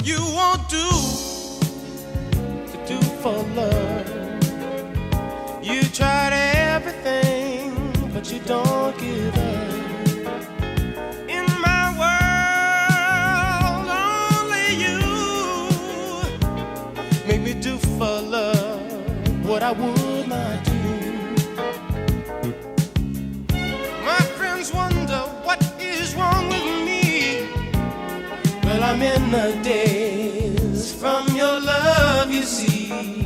you won't do to do for love. You tried everything, but you don't give up. In my world, only you make me do for love what I would not do. My friends wonder what is wrong with me. Well, I'm in the daze from your love, you see.